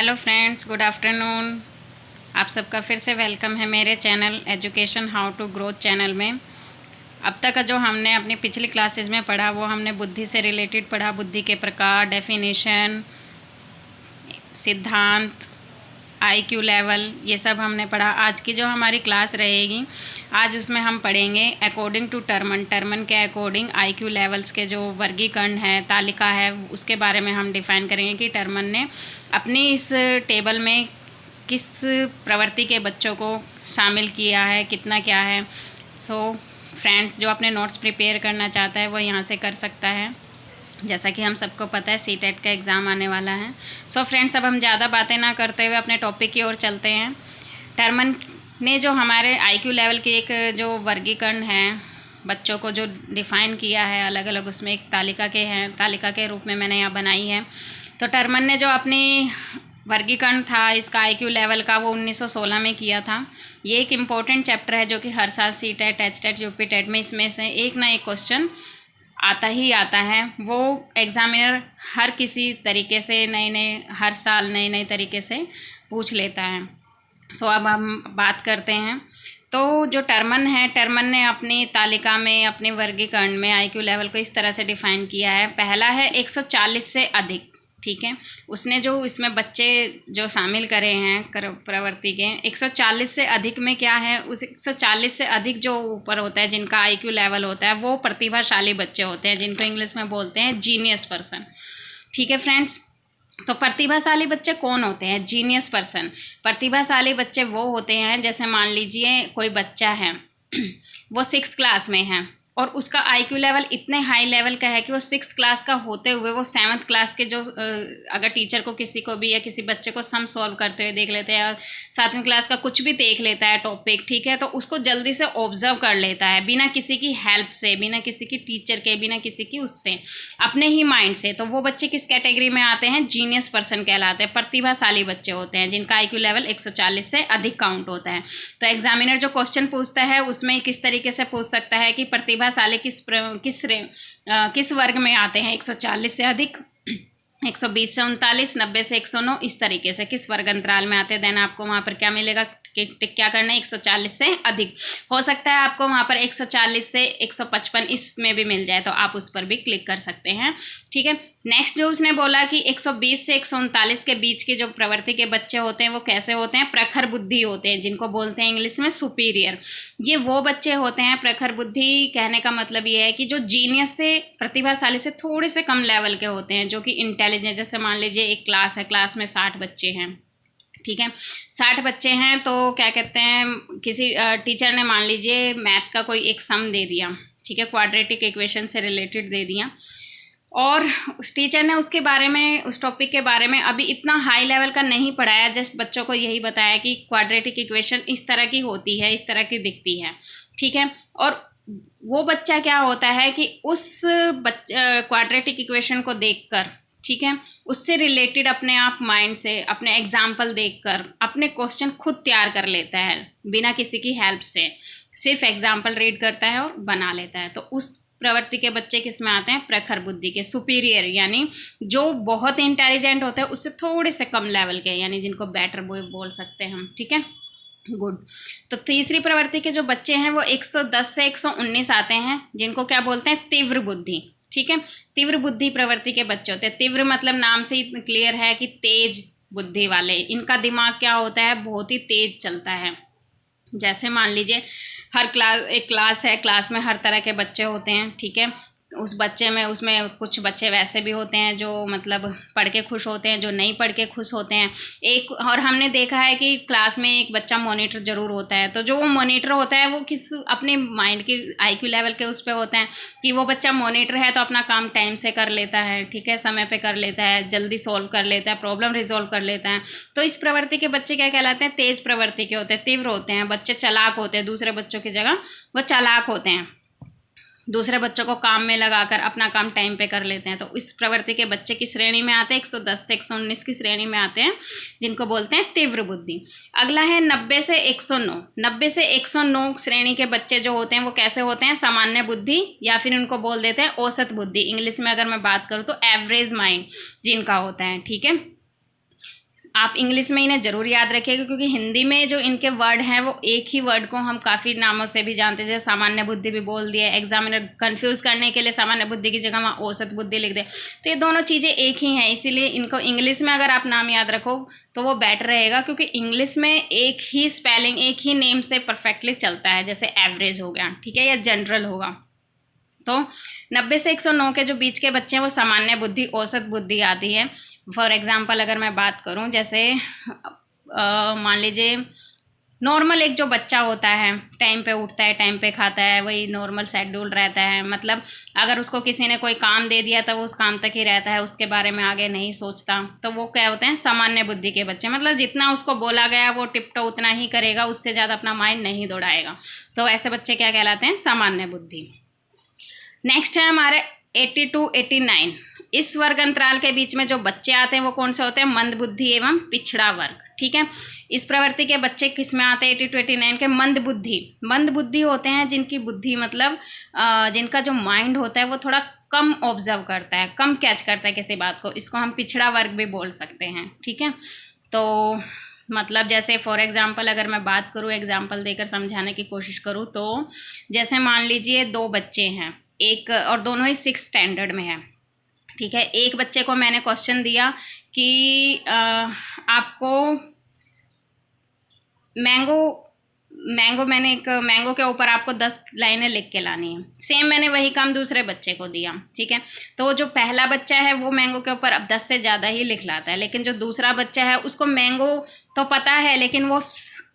Hello friends, good afternoon. आप सबका फिर से वेलकम है मेरे channel education how to growth channel में। अब तक का जो हमने अपनी पिछली क्लासेस में पढ़ा वो हमने बुद्धि से रिलेटेड पढ़ा। बुद्धि के प्रकार, डेफिनेशन, सिद्धांत, आईक्यू लेवल, ये सब हमने पढ़ा। आज की जो हमारी क्लास रहेगी, आज उसमें हम पढ़ेंगे अकॉर्डिंग टू टर्मन। टर्मन के अकॉर्डिंग आईक्यू लेवल्स के जो वर्गीकरण है, तालिका है, उसके बारे में हम डिफ़ाइन करेंगे कि टर्मन ने अपनी इस टेबल में किस प्रवृत्ति के बच्चों को शामिल किया है, कितना क्या है। सो फ्रेंड्स, जो अपने नोट्स प्रिपेयर करना चाहता है वो यहाँ से कर सकता है। जैसा कि हम सबको पता है सीटेट का एग्ज़ाम आने वाला है। सो फ्रेंड्स, अब हम ज़्यादा बातें ना करते हुए अपने टॉपिक की ओर चलते हैं। टर्मन ने जो हमारे आईक्यू लेवल के एक जो वर्गीकरण है, बच्चों को जो डिफ़ाइन किया है अलग अलग, उसमें एक तालिका के रूप में मैंने यहाँ बनाई है। तो टर्मन ने जो अपनी वर्गीकरण था इसका आईक्यू लेवल का, वो 1916 में किया था। ये एक इम्पॉर्टेंट चैप्टर है जो कि हर साल सीटेट, एचटेट, यूपीटेट में इसमें से एक ना एक क्वेश्चन आता ही आता है। वो एग्ज़ामिनर हर किसी तरीके से हर साल नए तरीके से पूछ लेता है। सो अब हम बात करते हैं। तो जो टर्मन है, टर्मन ने अपनी तालिका में, अपने वर्गीकरण में आईक्यू लेवल को इस तरह से डिफ़ाइन किया है। पहला है 140 से अधिक। ठीक है, उसने जो इसमें बच्चे जो शामिल करे हैं प्रवृत्ति के, 140 से अधिक में क्या है, उस 140 से अधिक जो ऊपर होता है, जिनका आईक्यू लेवल होता है, वो प्रतिभाशाली बच्चे होते हैं, जिनको इंग्लिश में बोलते हैं जीनियस पर्सन। ठीक है फ्रेंड्स, तो प्रतिभाशाली बच्चे कौन होते हैं? Genius person. प्रतिभाशाली बच्चे वो होते हैं, जैसे मान लीजिए कोई बच्चा है वो 6th क्लास में है और उसका आईक्यू लेवल इतने हाई लेवल का है कि वो 6th क्लास का होते हुए वो 7th क्लास के जो अगर टीचर को किसी को भी या किसी बच्चे को सम सॉल्व करते हुए देख लेते हैं, 7वीं क्लास का कुछ भी देख लेता है टॉपिक, ठीक है, तो उसको जल्दी से ऑब्जर्व कर लेता है बिना किसी की हेल्प से, बिना किसी की टीचर के, बिना किसी की उससे, अपने ही माइंड से। तो वो बच्चे किस कैटेगरी में आते हैं? जीनियस पर्सन कहलाते हैं। प्रतिभाशाली बच्चे होते हैं जिनका आईक्यू लेवल 140 से अधिक काउंट होता है। तो एग्जामिनर जो क्वेश्चन पूछता है उसमें किस तरीके से पूछ सकता है कि प्रतिभाशाली किस वर्ग में आते हैं? 140 से अधिक, 120 से 39, 90 से 109, इस तरीके से किस वर्ग अंतराल में आते हैं। देन आपको वहाँ पर क्या मिलेगा कि क्या करना है? 140 से अधिक। हो सकता है आपको वहाँ पर 140 से 155 इसमें भी मिल जाए, तो आप उस पर भी क्लिक कर सकते हैं। ठीक है, नेक्स्ट जो उसने बोला कि 120 से 139 के बीच के जो प्रवृत्ति के बच्चे होते हैं वो कैसे होते हैं? प्रखर बुद्धि होते हैं, जिनको बोलते हैं इंग्लिश में सुपीरियर। ये वो बच्चे होते हैं, प्रखर बुद्धि कहने का मतलब ये है कि जो जीनियस से, प्रतिभाशाली से थोड़े से कम लेवल के होते हैं, जो कि इंटेलिजेंस, जैसे मान लीजिए एक क्लास है, क्लास में 60 बच्चे हैं, ठीक है, 60 बच्चे हैं, तो क्या कहते हैं, किसी टीचर ने मान लीजिए मैथ का कोई एक सम दे दिया, ठीक है, क्वाड्रेटिक इक्वेशन से रिलेटेड दे दिया, और उस टीचर ने उसके बारे में, उस टॉपिक के बारे में अभी इतना हाई लेवल का नहीं पढ़ाया, जस्ट बच्चों को यही बताया कि क्वाड्रेटिक इक्वेशन इस तरह की होती है, इस तरह की दिखती है, ठीक है। और वो बच्चा क्या होता है कि उस क्वाड्रेटिक इक्वेशन को देखकर, ठीक है, उससे रिलेटेड अपने आप माइंड से, अपने एग्जाम्पल देखकर अपने क्वेश्चन खुद तैयार कर लेता है बिना किसी की हेल्प से। सिर्फ एग्जाम्पल रीड करता है और बना लेता है। तो उस प्रवृत्ति के बच्चे किस में आते हैं? प्रखर बुद्धि के, सुपीरियर, यानी जो बहुत इंटेलिजेंट होते हैं उससे थोड़े से कम लेवल के, यानी जिनको बेटर बोल सकते हैं हम। ठीक है, गुड। तो तीसरी प्रवृत्ति के जो बच्चे हैं वो 110 से 119 आते हैं, जिनको क्या बोलते हैं? तीव्र बुद्धि। ठीक है, तीव्र बुद्धि प्रवृत्ति के बच्चे होते हैं। तीव्र मतलब नाम से ही क्लियर है कि तेज बुद्धि वाले। इनका दिमाग क्या होता है? बहुत ही तेज चलता है। जैसे मान लीजिए एक क्लास है, क्लास में हर तरह के बच्चे होते हैं, ठीक है, उस बच्चे में, उसमें कुछ बच्चे वैसे भी होते हैं जो मतलब पढ़ के खुश होते हैं, जो नहीं पढ़ के खुश होते हैं। और हमने देखा है कि क्लास में एक बच्चा मॉनिटर ज़रूर होता है। तो जो वो मॉनिटर होता है वो किस अपने माइंड के आईक्यू लेवल के उस पर होता है कि वो बच्चा मॉनिटर है तो अपना काम टाइम से कर लेता है, ठीक है, समय पे कर लेता है, जल्दी सॉल्व कर लेता है, प्रॉब्लम रिजॉल्व कर लेता है। तो इस प्रवृत्ति के बच्चे क्या कहलाते हैं? तेज़ प्रवृत्ति के होते हैं, तीव्र होते हैं, बच्चे चालाक होते हैं, दूसरे बच्चों की जगह वो चालाक होते हैं, दूसरे बच्चों को काम में लगाकर अपना काम टाइम पे कर लेते हैं। तो इस प्रवृत्ति के बच्चे की श्रेणी में आते हैं, 110 से 119 की श्रेणी में आते हैं, जिनको बोलते हैं तीव्र बुद्धि। अगला है 90 से 109। 90 से 109 श्रेणी के बच्चे जो होते हैं वो कैसे होते हैं? सामान्य बुद्धि, या फिर उनको बोल देते हैं औसत बुद्धि। इंग्लिश में अगर मैं बात करूँ तो एवरेज माइंड जिनका होता है, ठीक है। आप इंग्लिश में इन्हें ज़रूर याद रखिएगा, क्योंकि हिंदी में जो इनके वर्ड हैं वो एक ही वर्ड को हम काफ़ी नामों से भी जानते हैं, जैसे सामान्य बुद्धि भी बोल दिया, एग्जामिनर कंफ्यूज करने के लिए सामान्य बुद्धि की जगह वहाँ औसत बुद्धि लिख दे। तो ये दोनों चीज़ें एक ही हैं, इसीलिए इनको इंग्लिश में अगर आप नाम याद रखो तो वो बेटर रहेगा, क्योंकि इंग्लिश में एक ही स्पेलिंग एक ही नेम से परफेक्टली चलता है, जैसे एवरेज हो गया, ठीक है, या जनरल होगा। तो 90 से 109 के जो बीच के बच्चे हैं वो सामान्य बुद्धि औसत बुद्धि आती है। फॉर एग्जांपल अगर मैं बात करूं, जैसे मान लीजिए नॉर्मल एक जो बच्चा होता है, टाइम पे उठता है, टाइम पे खाता है, वही नॉर्मल शेड्यूल रहता है, मतलब अगर उसको किसी ने कोई काम दे दिया तो वो उस काम तक ही रहता है, उसके बारे में आगे नहीं सोचता, तो वो क्या होते हैं सामान्य बुद्धि के बच्चे। मतलब जितना उसको बोला गया वो टिप्टो उतना ही करेगा, उससे ज़्यादा अपना माइंड नहीं दौड़ाएगा। तो ऐसे बच्चे क्या कहलाते हैं, सामान्य बुद्धि। नेक्स्ट है हमारे 80 to 89। इस वर्ग अंतराल के बीच में जो बच्चे आते हैं वो कौन से होते हैं, मंद बुद्धि एवं पिछड़ा वर्ग, ठीक है। इस प्रवृत्ति के बच्चे किस में आते हैं, 80 to 89 के मंद बुद्धि। मंद बुद्धि होते हैं जिनकी बुद्धि मतलब जिनका जो माइंड होता है वो थोड़ा कम ऑब्जर्व करता है, कम कैच करता है किसी बात को, इसको हम पिछड़ा वर्ग भी बोल सकते हैं, ठीक है। तो मतलब जैसे फॉर एग्जांपल अगर मैं बात करूँ, एग्जांपल देकर समझाने की कोशिश करूँ, तो जैसे मान लीजिए 2 बच्चे हैं, एक और दोनों ही 6th स्टैंडर्ड में है, ठीक है। एक बच्चे को मैंने क्वेश्चन दिया कि आपको मैंगो के ऊपर आपको 10 लाइनें लिख के लानी है। सेम मैंने वही काम दूसरे बच्चे को दिया, ठीक है। तो जो पहला बच्चा है वो मैंगो के ऊपर अब 10 से ज़्यादा ही लिख लाता है, लेकिन जो दूसरा बच्चा है उसको मैंगो तो पता है लेकिन वो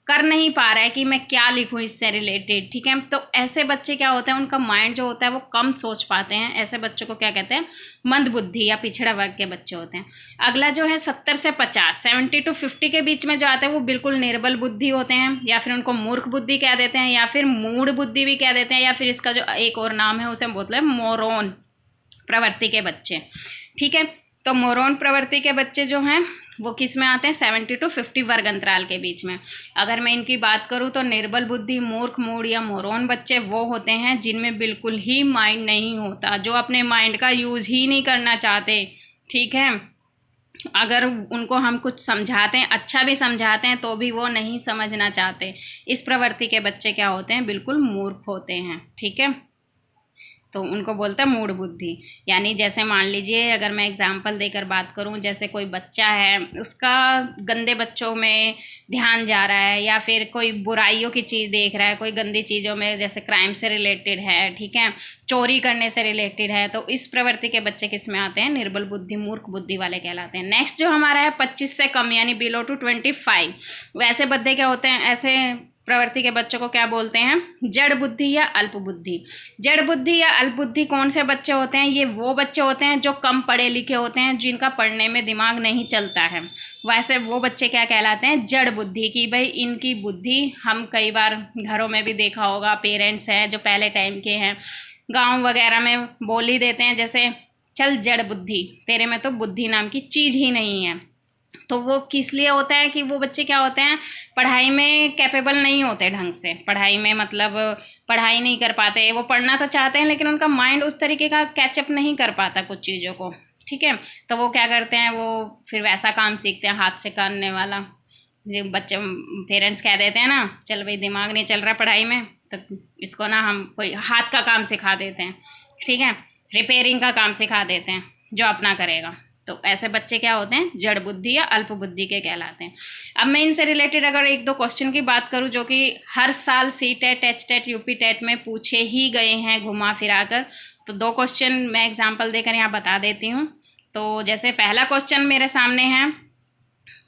कर नहीं पा रहा है कि मैं क्या लिखूं इससे रिलेटेड, ठीक है। तो ऐसे बच्चे क्या होते हैं, उनका माइंड जो होता है वो कम सोच पाते हैं, ऐसे बच्चों को क्या कहते हैं, मंद बुद्धि या पिछड़ा वर्ग के बच्चे होते हैं। अगला जो है 70 से 50, 70 to 50 के बीच में जो आते हैं वो बिल्कुल निर्बल बुद्धि होते हैं, या फिर उनको मूर्ख बुद्धि कह देते हैं, या फिर मूढ़ बुद्धि भी कह देते हैं, या फिर इसका जो एक और नाम है उसे बोलते हैं मोरोन प्रवृत्ति के बच्चे, ठीक है। तो मोरोन प्रवृत्ति के बच्चे जो हैं वो किस में आते हैं, 70 to 50 वर्ग अंतराल के बीच में। अगर मैं इनकी बात करूं तो निर्बल बुद्धि, मूर्ख, मूढ़ या मोरोन बच्चे वो होते हैं जिनमें बिल्कुल ही माइंड नहीं होता, जो अपने माइंड का यूज़ ही नहीं करना चाहते, ठीक है। अगर उनको हम कुछ समझाते हैं, अच्छा भी समझाते हैं, तो भी वो नहीं समझना चाहते। इस प्रवृत्ति के बच्चे क्या होते हैं, बिल्कुल मूर्ख होते हैं, ठीक है। तो उनको बोलते हैं मूढ़ बुद्धि। यानी जैसे मान लीजिए अगर मैं एग्जांपल देकर बात करूं, जैसे कोई बच्चा है उसका गंदे बच्चों में ध्यान जा रहा है, या फिर कोई बुराइयों की चीज़ देख रहा है, कोई गंदी चीज़ों में, जैसे क्राइम से रिलेटेड है, ठीक है, चोरी करने से रिलेटेड है, तो इस प्रवृत्ति के बच्चे किस में आते हैं, निर्बल बुद्धि, मूर्ख बुद्धि वाले कहलाते हैं। नेक्स्ट जो हमारा है 25 से कम यानी बिलो टू 25, वैसे बच्चे क्या होते हैं, ऐसे प्रवृत्ति के बच्चों को क्या बोलते हैं, जड़ बुद्धि या अल्प बुद्धि। जड़ बुद्धि या अल्प बुद्धि कौन से बच्चे होते हैं, ये वो बच्चे होते हैं जो कम पढ़े लिखे होते हैं, जिनका पढ़ने में दिमाग नहीं चलता है, वैसे वो बच्चे क्या कहलाते हैं, जड़ बुद्धि की। भाई इनकी बुद्धि हम कई बार घरों में भी देखा होगा, पेरेंट्स हैं जो पहले टाइम के हैं, गाँव वगैरह में बोल ही देते हैं, जैसे चल जड़ बुद्धि, तेरे में तो बुद्धि नाम की चीज़ ही नहीं है। तो वो किस लिए होता है कि वो बच्चे क्या होते हैं, पढ़ाई में कैपेबल नहीं होते ढंग से, पढ़ाई में मतलब पढ़ाई नहीं कर पाते, वो पढ़ना तो चाहते हैं लेकिन उनका माइंड उस तरीके का कैचअप नहीं कर पाता कुछ चीज़ों को, ठीक है। तो वो क्या करते हैं, वो फिर वैसा काम सीखते हैं हाथ से करने वाला। जो बच्चे पेरेंट्स कह देते हैं ना, चल भाई दिमाग नहीं चल रहा पढ़ाई में, तो इसको ना हम कोई हाथ का काम सिखा देते हैं, ठीक है, रिपेयरिंग का काम सिखा देते हैं, जो अपना करेगा। तो ऐसे बच्चे क्या होते हैं, जड़ बुद्धि या अल्प बुद्धि के कहलाते हैं। अब मैं इनसे रिलेटेड अगर 1-2 क्वेश्चन की बात करूं जो कि हर साल CTET, HTET, UP TET में पूछे ही गए हैं घुमा फिरा कर, तो 2 क्वेश्चन मैं एग्जांपल देकर यहाँ बता देती हूँ। तो जैसे पहला क्वेश्चन मेरे सामने है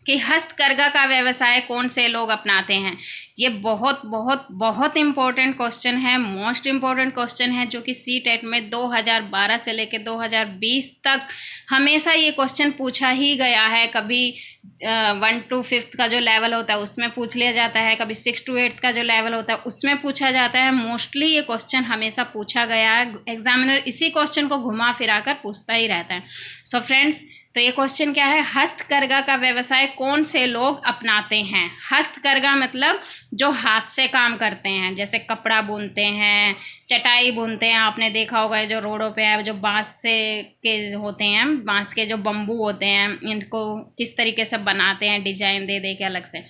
कि हस्तकरघा का व्यवसाय कौन से लोग अपनाते हैं। ये बहुत बहुत बहुत इम्पोर्टेंट क्वेश्चन है, मोस्ट इम्पोर्टेंट क्वेश्चन है, जो कि CTET में 2012 से लेकर 2020 तक हमेशा ये क्वेश्चन पूछा ही गया है। कभी 1 to 5 का जो लेवल होता है उसमें पूछ लिया जाता है, कभी 6 to 8 का जो लेवल होता है उसमें पूछा जाता है। मोस्टली ये क्वेश्चन हमेशा पूछा गया है, एग्जामिनर इसी क्वेश्चन को घुमा फिरा कर पूछता ही रहता है। सो फ्रेंड्स, तो ये क्वेश्चन क्या है, हस्तकरघा का व्यवसाय कौन से लोग अपनाते हैं। हस्तकरघा मतलब जो हाथ से काम करते हैं, जैसे कपड़ा बुनते हैं, चटाई बुनते हैं। आपने देखा होगा जो रोडों पे है, जो बांस से के होते हैं, बांस के जो बम्बू होते हैं, इनको किस तरीके से बनाते हैं डिजाइन दे दे के अलग से,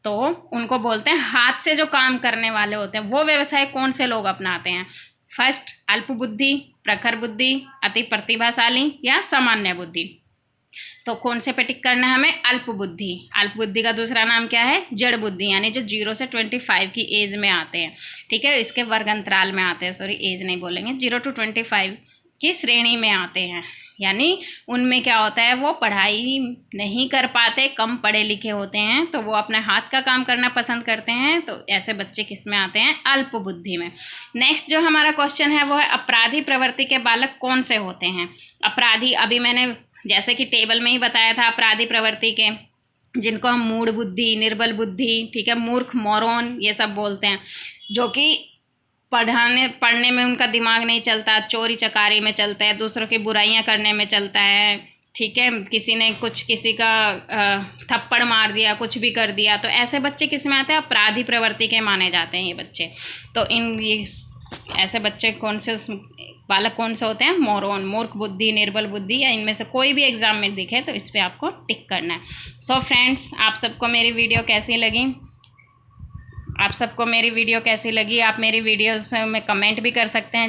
तो उनको बोलते हैं हाथ से जो काम करने वाले होते हैं। वो व्यवसाय कौन से लोग अपनाते हैं। फर्स्ट, अल्प बुद्धि, प्रखर बुद्धि, अति प्रतिभाशाली या सामान्य बुद्धि। तो कौन से पे टिक करना है हमें, अल्प बुद्धि। अल्प बुद्धि का दूसरा नाम क्या है, जड़ बुद्धि, यानी जो 0 से 25 की एज में आते हैं, ठीक है, इसके वर्ग अंतराल में आते हैं, सॉरी एज नहीं बोलेंगे, 0 to 25 की श्रेणी में आते हैं। यानी उनमें क्या होता है, वो पढ़ाई नहीं कर पाते, कम पढ़े लिखे होते हैं, तो वो अपने हाथ का काम करना पसंद करते हैं। तो ऐसे बच्चे किस में आते हैं, अल्प बुद्धि में। नेक्स्ट जो हमारा क्वेश्चन है वो है अपराधी प्रवृत्ति के बालक कौन से होते हैं। अपराधी, अभी मैंने जैसे कि टेबल में ही बताया था अपराधी प्रवृत्ति के, जिनको हम मूढ़ बुद्धि, निर्बल बुद्धि, ठीक है, मूर्ख, मोरोन ये सब बोलते हैं, जो कि पढ़ने में उनका दिमाग नहीं चलता, चोरी चकारी में चलता है, दूसरों की बुराइयां करने में चलता है, ठीक है, किसी ने किसी का थप्पड़ मार दिया, कुछ भी कर दिया, तो ऐसे बच्चे किस में आते हैं, अपराधी प्रवृत्ति के माने जाते हैं ये बच्चे। तो ये ऐसे बच्चे कौन से बालक कौन से होते हैं, मोरोन, मूर्ख बुद्धि, निर्बल बुद्धि, या इनमें से कोई भी एग्जाम में दिखे तो इस पर आपको टिक करना है। सो फ्रेंड्स, आप सबको मेरी वीडियो कैसी लगी, आप मेरी वीडियो कैसी लगी, आप मेरी वीडियोस में कमेंट भी कर सकते हैं।